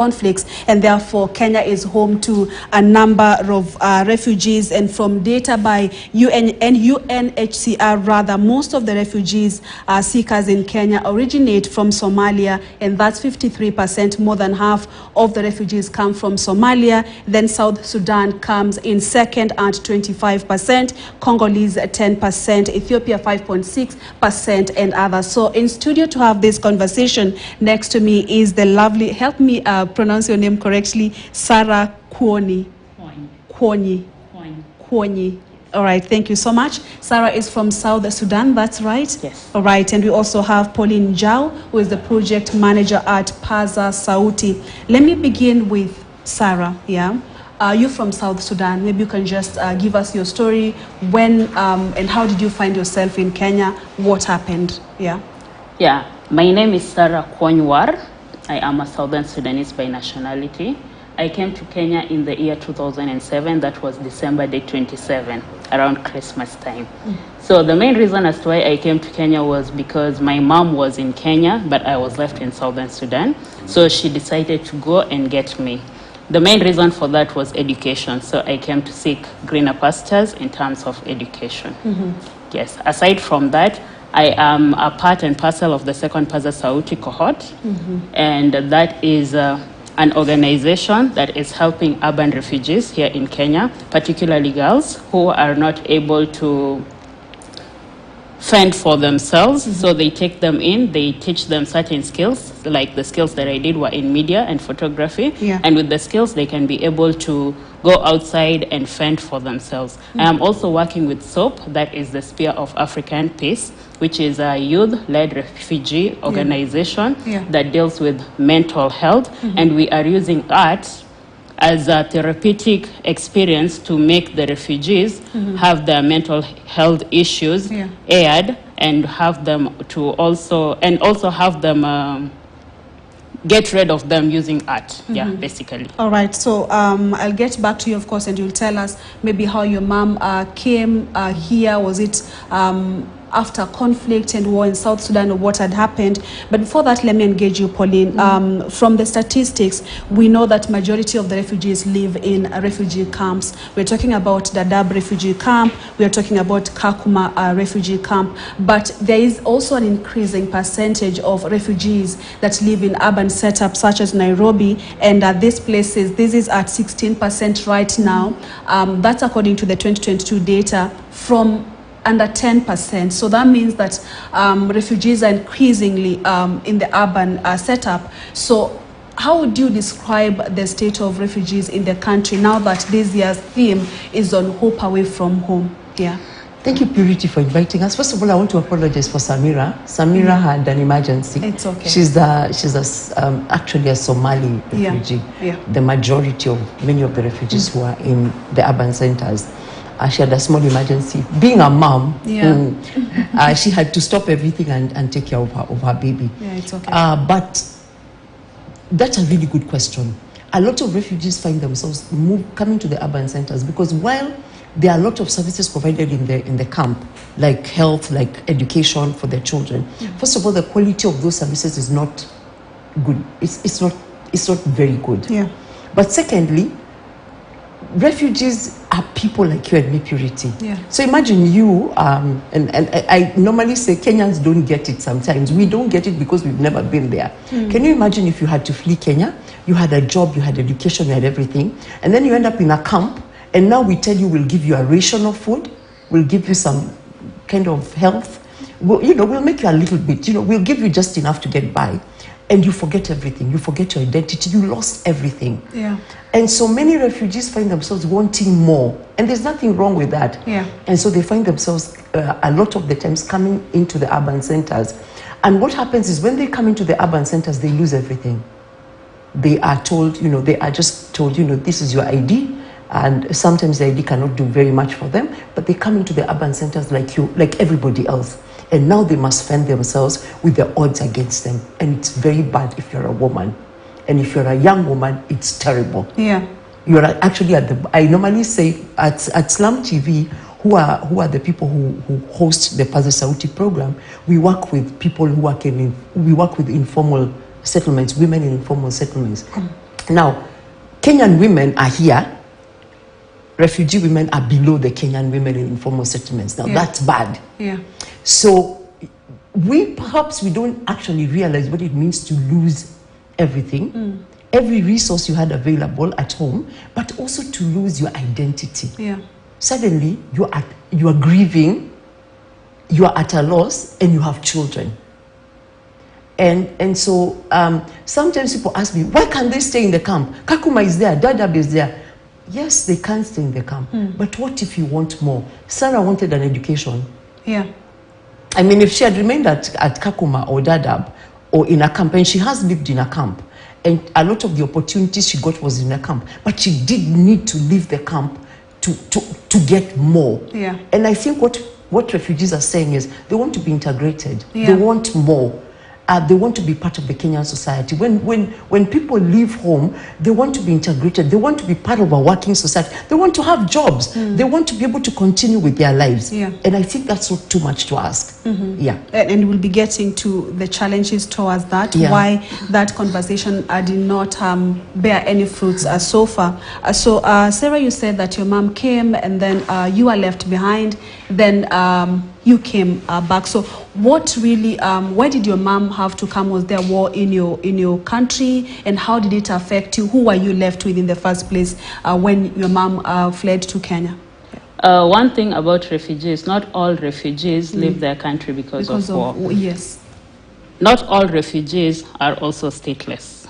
conflicts, and therefore Kenya is home to a number of refugees. And from data by UNHCR, rather, most of the refugees seekers in Kenya originate from Somalia, and that's 53%. More than half of the refugees come from Somalia. Then South Sudan comes in second at 25%, Congolese 10%, Ethiopia 5.6%, and others. So in studio to have this conversation next to me is the lovely, help me pronounce your name correctly, Sarah Kwoni. Kwoni. All right, thank you so much. Sarah is from South Sudan, that's right? Yes. All right, and we also have Pauline Njau, who is the project manager at Paza Sauti. Let me begin with Sarah, yeah? You're from South Sudan. Maybe you can just give us your story. When and how did you find yourself in Kenya? What happened? Yeah. Yeah, my name is Sarah Kwonywar. I am a Southern Sudanese by nationality. I came to Kenya in the year 2007. That was December day 27, around Christmas time. So the main reason as to why I came to Kenya was because my mom was in Kenya, but I was left in Southern Sudan. So she decided to go and get me. The main reason for that was education. So I came to seek greener pastures in terms of education. Yes, aside from that, I am a part and parcel of the second Paza Sauti cohort, and that is an organization that is helping urban refugees here in Kenya, particularly girls who are not able to fend for themselves. So they take them in, they teach them certain skills, like the skills that I did were in media and photography. And with the skills, they can be able to go outside and fend for themselves. I am also working with SOAP, that is the Spear of African Peace, which is a youth-led refugee organization that deals with mental health. And we are using art as a therapeutic experience to make the refugees have their mental health issues aired, and have them to also have them get rid of them using art. Basically. All right, so I'll get back to you, of course, and you'll tell us maybe how your mom came here. Was it after conflict and war in South Sudan, or what had happened? But before that, let me engage you, Pauline. From the statistics, we know that majority of the refugees live in refugee camps. We're talking about the Dadaab refugee camp, we're talking about Kakuma refugee camp, but there is also an increasing percentage of refugees that live in urban setups such as Nairobi, and these places, this is at 16% right now. That's according to the 2022 data from under 10%. So that means that refugees are increasingly in the urban setup. So how would you describe the state of refugees in the country now that this year's theme is on hope away from home? Yeah. Thank you, Purity, for inviting us. First of all, I want to apologize for Samira. Samira had an emergency. It's okay. She's actually a Somali refugee. The majority of many of the refugees who are in the urban centers. She had a small emergency. Being a mom, she had to stop everything and take care of her baby. Yeah, it's okay. But that's a really good question. A lot of refugees find themselves coming to the urban centers because while there are a lot of services provided in the camp, like health, like education for their children, first of all, the quality of those services is not good. It's not very good. But secondly, refugees are people like you and me, Purity. So imagine you, and I normally say Kenyans don't get it sometimes. We don't get it because we've never been there. Can you imagine if you had to flee Kenya, you had a job, you had education, you had everything, and then you end up in a camp, and now we tell you we'll give you a ration of food, we'll give you some kind of health, we'll make you a little bit, we'll give you just enough to get by. And you forget everything. You forget your identity. You lost everything. And so many refugees find themselves wanting more. And there's nothing wrong with that. And so they find themselves a lot of the times coming into the urban centers. And what happens is when they come into the urban centers, they lose everything. They are told, they are just told, this is your ID. And sometimes the ID cannot do very much for them. But they come into the urban centers like you, like everybody else. And now they must fend themselves with the odds against them. And it's very bad if you're a woman. And if you're a young woman, it's terrible. You're actually I normally say at Slam TV, who are the people who host the Paza Sauti program, we work with people we work with informal settlements, women in informal settlements. Now, Kenyan women are here. Refugee women are below the Kenyan women in informal settlements. Now, that's bad. Yeah. So perhaps we don't actually realize what it means to lose everything, every resource you had available at home, but also to lose your identity. Yeah. Suddenly, you are grieving, you are at a loss, and you have children. And so sometimes people ask me, why can't they stay in the camp? Kakuma is there, Dadaab is there. Yes, they can stay in the camp. But what if you want more? Sarah wanted an education. Yeah. I mean, if she had remained at Kakuma or Dadaab or in a camp, and she has lived in a camp, and a lot of the opportunities she got was in a camp, but she did need to leave the camp to get more. Yeah. And I think what refugees are saying is they want to be integrated. Yeah. They want more. They want to be part of the Kenyan society. When people leave home, they want to be integrated. They want to be part of a working society. They want to have jobs. They want to be able to continue with their lives. Yeah. And I think that's not too much to ask. Yeah. And we'll be getting to the challenges towards that, why that conversation did not bear any fruits so far. So Sarah, you said that your mom came and then you are left behind. Then you came back. So what really, why did your mom have to come? Was there war in your country? And how did it affect you? Who were you left with in the first place when your mom fled to Kenya? One thing about refugees, not all refugees leave their country because of war. Yes. Not all refugees are also stateless.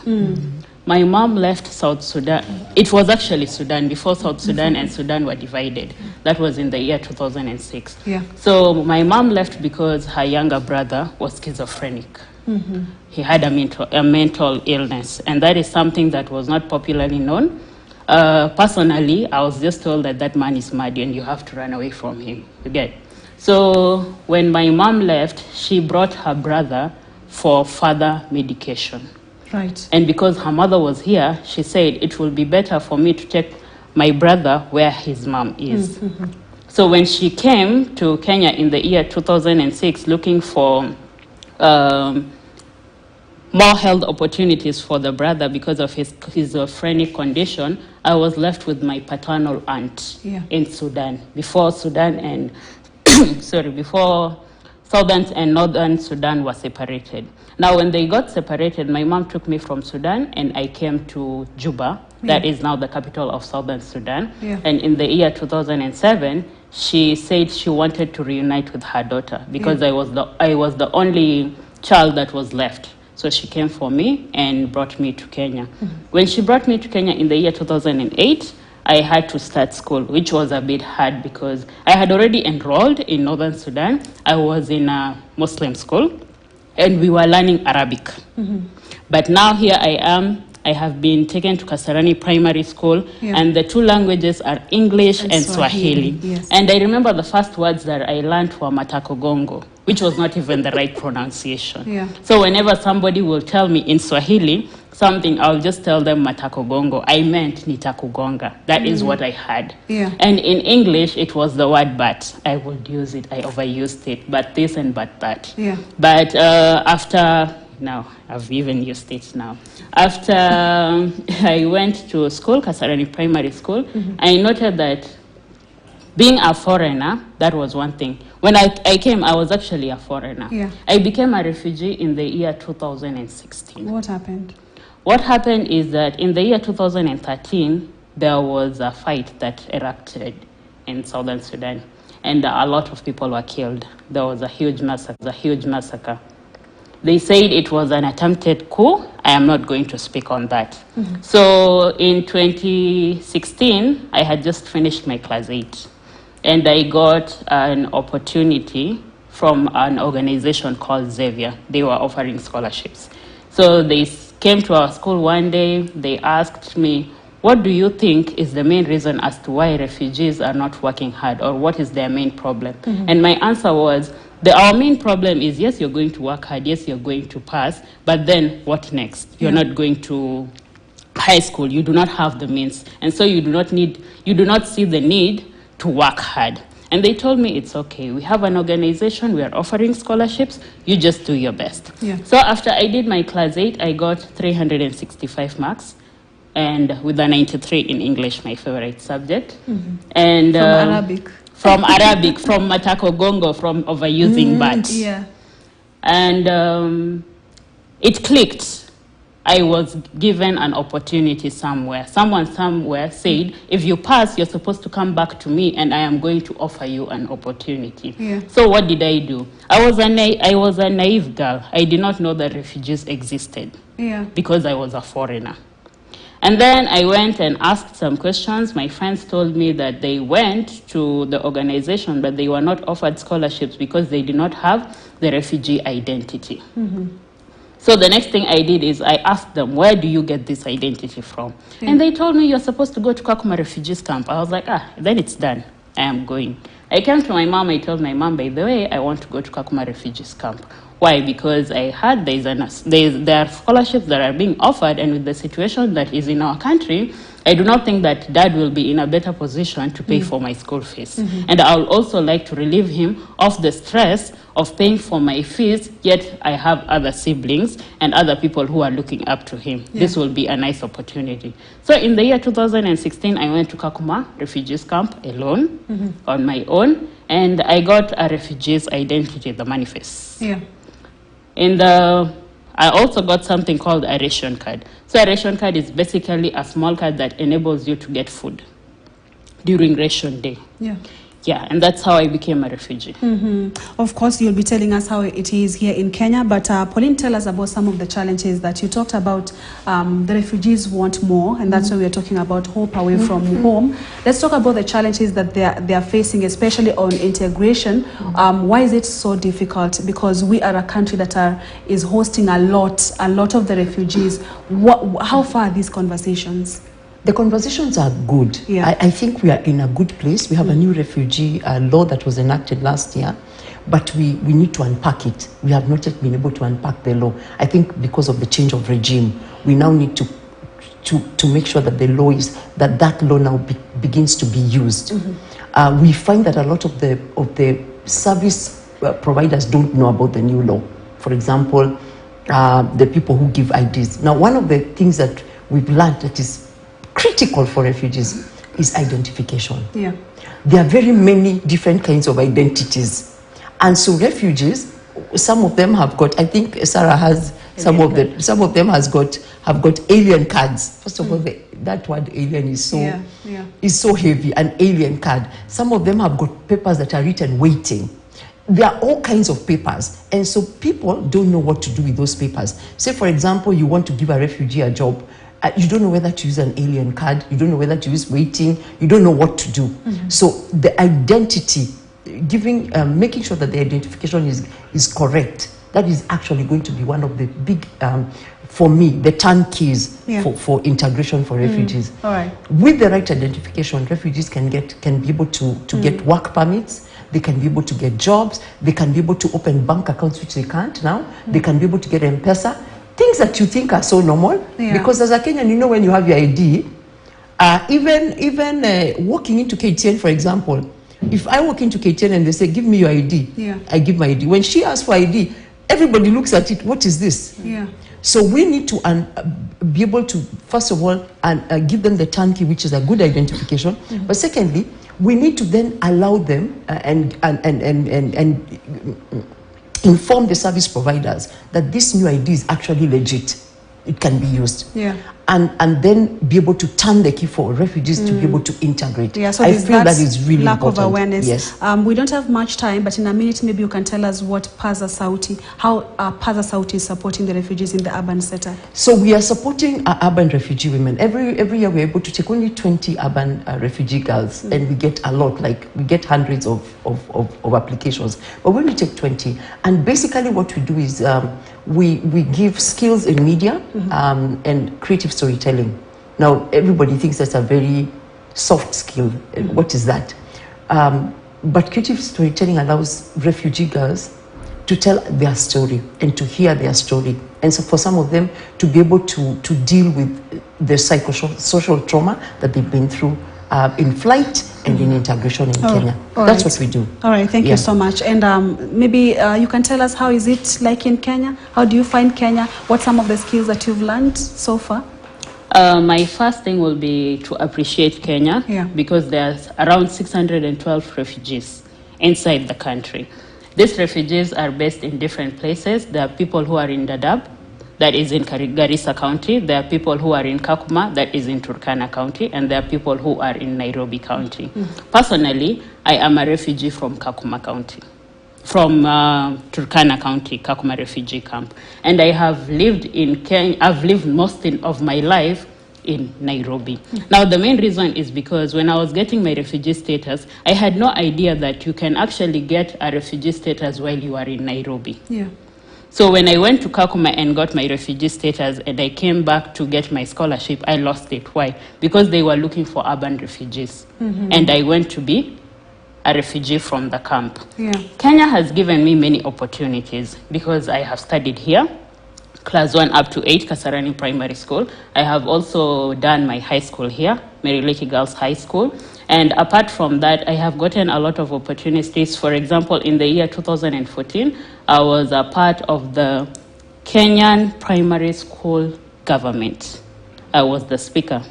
My mom left South Sudan. It was actually Sudan before South Sudan and Sudan were divided. That was in the year 2006. Yeah. So my mom left because her younger brother was schizophrenic. He had a mental illness, and that is something that was not popularly known. Personally, I was just told that man is mad and you have to run away from him. You get? So when my mom left, she brought her brother for further medication. Right. And because her mother was here, she said it will be better for me to take my brother where his mom is. So when she came to Kenya in the year 2006 looking for more health opportunities for the brother because of his schizophrenic condition, I was left with my paternal aunt in Sudan. Before Sudan and before Southern and Northern Sudan were separated. Now, when they got separated, my mom took me from Sudan and I came to Juba. That is now the capital of Southern Sudan. And in the year 2007, she said she wanted to reunite with her daughter because I was the only child that was left. So she came for me and brought me to Kenya. When she brought me to Kenya in the year 2008, I had to start school, which was a bit hard because I had already enrolled in Northern Sudan. I was in a Muslim school and we were learning Arabic. But now here I am. I have been taken to Kasarani Primary School and the two languages are English and Swahili. And I remember the first words that I learned were Matakogongo, which was not even the right pronunciation. So whenever somebody will tell me in Swahili something, I'll just tell them Matakogongo. I meant Nitakugonga. That is what I had. And in English, it was the word but. I would use it. I overused it. But this and but that. But after... Now, I've even used it now. After I went to school, Kasarani Primary School, I noted that being a foreigner, that was one thing. When I came, I was actually a foreigner. I became a refugee in the year 2016. What happened? What happened is that in the year 2013, there was a fight that erupted in Southern Sudan, and a lot of people were killed. There was a huge massacre. They said it was an attempted coup. I am not going to speak on that. So in 2016, I had just finished my class 8. And I got an opportunity from an organization called Xavier. They were offering scholarships. So they came to our school one day. They asked me, what do you think is the main reason as to why refugees are not working hard, or what is their main problem? And my answer was, our main problem is, yes, you're going to work hard, yes, you're going to pass, but then what next? You're not going to high school, you do not have the means, and so you do not see the need to work hard. And they told me, it's okay, we have an organization, we are offering scholarships, you just do your best. So after I did my class 8, I got 365 marks. and with a 93 in English, my favorite subject. And From Arabic. From Arabic, from Matako Gongo, from overusing but. Yeah. And it clicked. I was given an opportunity somewhere. Someone somewhere said, if you pass, you're supposed to come back to me and I am going to offer you an opportunity. Yeah. So what did I do? I was a naive girl. I did not know that refugees existed because I was a foreigner. And then I went and asked some questions. My friends told me that they went to the organization, but they were not offered scholarships because they did not have the refugee identity. So the next thing I did is I asked them, where do you get this identity from? And they told me, you're supposed to go to Kakuma refugees camp. I was like, then it's done. I am going. I came to my mom. I told my mom, by the way, I want to go to Kakuma refugees camp. Why? Because I heard there are scholarships that are being offered, and with the situation that is in our country, I do not think that dad will be in a better position to pay for my school fees. And I would also like to relieve him of the stress of paying for my fees, yet I have other siblings and other people who are looking up to him. This will be a nice opportunity. So in the year 2016, I went to Kakuma refugees camp alone, on my own, and I got a refugee's identity, the manifest. I also got something called a ration card. So a ration card is basically a small card that enables you to get food during ration day. Yeah, and that's how I became a refugee. Of course, you'll be telling us how it is here in Kenya, but Pauline, tell us about some of the challenges that you talked about. The refugees want more, and that's why we're talking about hope away from home. Let's talk about the challenges that they are facing, especially on integration. Why is it so difficult? Because we are a country that is hosting a lot of the refugees. How far are these conversations? The conversations are good. I think we are in a good place. We have a new refugee law that was enacted last year, but we need to unpack it. We have not yet been able to unpack the law. I think because of the change of regime, we now need to make sure that the law that law now begins to be used. We find that a lot of the service providers don't know about the new law. For example, the people who give IDs. Now, one of the things that we've learned that is critical for refugees is identification. There are very many different kinds of identities, and so refugees, some of them have got, I think Sarah has some of them have got alien cards. First of all, that word alien is so heavy, an alien card. Some of them have got papers that are written waiting. There are all kinds of papers, and so people don't know what to do with those papers. Say, for example, you want to give a refugee a job. You don't know whether to use an alien card. You don't know whether to use waiting. You don't know what to do. So the identity, making sure that the identification is correct, that is actually going to be one of the big, for me, the turnkeys for integration for refugees. With the right identification, refugees can be able to get work permits. They can be able to get jobs. They can be able to open bank accounts, which they can't now. They can be able to get M-Pesa. Things that you think are so normal, because as a Kenyan, you know, when you have your ID, even walking into KTN, for example, if I walk into KTN and they say, give me your ID, I give my ID. When she asks for ID, everybody looks at it, what is this? So we need to be able to, first of all, give them the turnkey, which is a good identification. But secondly, we need to then allow them and inform the service providers that this new ID is actually legit. It can be used. And then be able to turn the key for refugees to be able to integrate. So I feel that is really lack important. Of awareness. Yes. We don't have much time, but in a minute, maybe you can tell us what Paza Sauti, how Paza Sauti is supporting the refugees in the urban setup. So we are supporting urban refugee women. Every year we're able to take only 20 urban refugee girls, and we get a lot, we get hundreds of applications. But when we take 20, and basically what we do is we give skills in media and creative storytelling. Now, everybody thinks that's a very soft skill. What is that? But creative storytelling allows refugee girls to tell their story and to hear their story. And so for some of them to be able to deal with the psychosocial trauma that they've been through in flight and in integration in Kenya. That's what we do. All right, thank you so much. And maybe you can tell us, how is it like in Kenya? How do you find Kenya? What some of the skills that you've learned so far? My first thing will be to appreciate Kenya, because there's around 612 refugees inside the country. These refugees are based in different places. There are people who are in Dadaab, that is in Garissa County. There are people who are in Kakuma, that is in Turkana County, and there are people who are in Nairobi County. Personally, I am a refugee from Kakuma County, from Turkana County, Kakuma refugee camp. And I have lived in Kenya. I've lived most of my life in Nairobi. Now, the main reason is because when I was getting my refugee status, I had no idea that you can actually get a refugee status while you are in Nairobi. So when I went to Kakuma and got my refugee status and I came back to get my scholarship, I lost it. Why? Because they were looking for urban refugees. And I went to be a refugee from the camp. Kenya has given me many opportunities because I have studied here, class 1 up to 8, Kasarani Primary School. I have also done my high school here, Mary Lakey Girls High School. And apart from that, I have gotten a lot of opportunities. For example, in the year 2014, I was a part of the Kenyan primary school government. I was the speaker.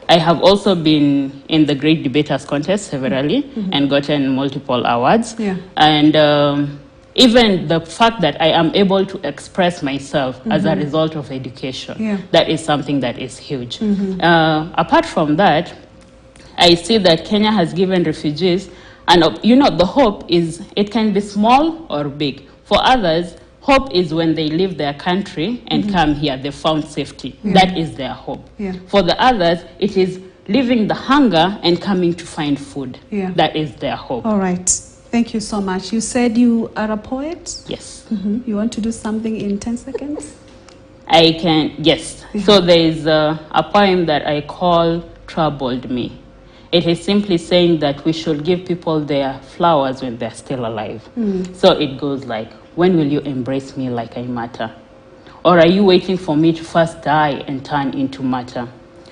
I have also been in the Great Debaters Contest severally and gotten multiple awards. And even the fact that I am able to express myself as a result of education, that is something that is huge. Apart from that, I see that Kenya has given refugees, and the hope is it can be small or big. For others, hope is when they leave their country and come here, they found safety. That is their hope. For the others, it is leaving the hunger and coming to find food. That is their hope. All right. Thank you so much. You said you are a poet? Yes. You want to do something in 10 seconds? I can, yes. So there is a poem that I call Troubled Me. It is simply saying that we should give people their flowers when they're still alive. So it goes like, when will you embrace me like I matter? Or are you waiting for me to first die and turn into matter?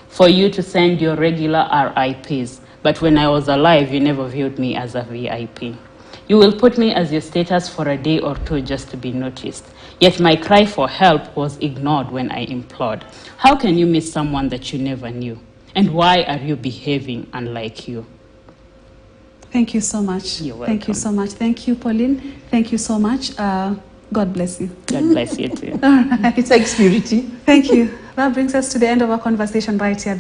For you to send your regular RIPs, but when I was alive, you never viewed me as a VIP. You will put me as your status for a day or two just to be noticed. Yet my cry for help was ignored when I implored. How can you miss someone that you never knew? And why are you behaving unlike you? Thank you so much. You're welcome. Thank you so much. Thank you, Pauline. Thank you so much. God bless you. God bless you too. All right. It's like purity. Thank you. That brings us to the end of our conversation right here.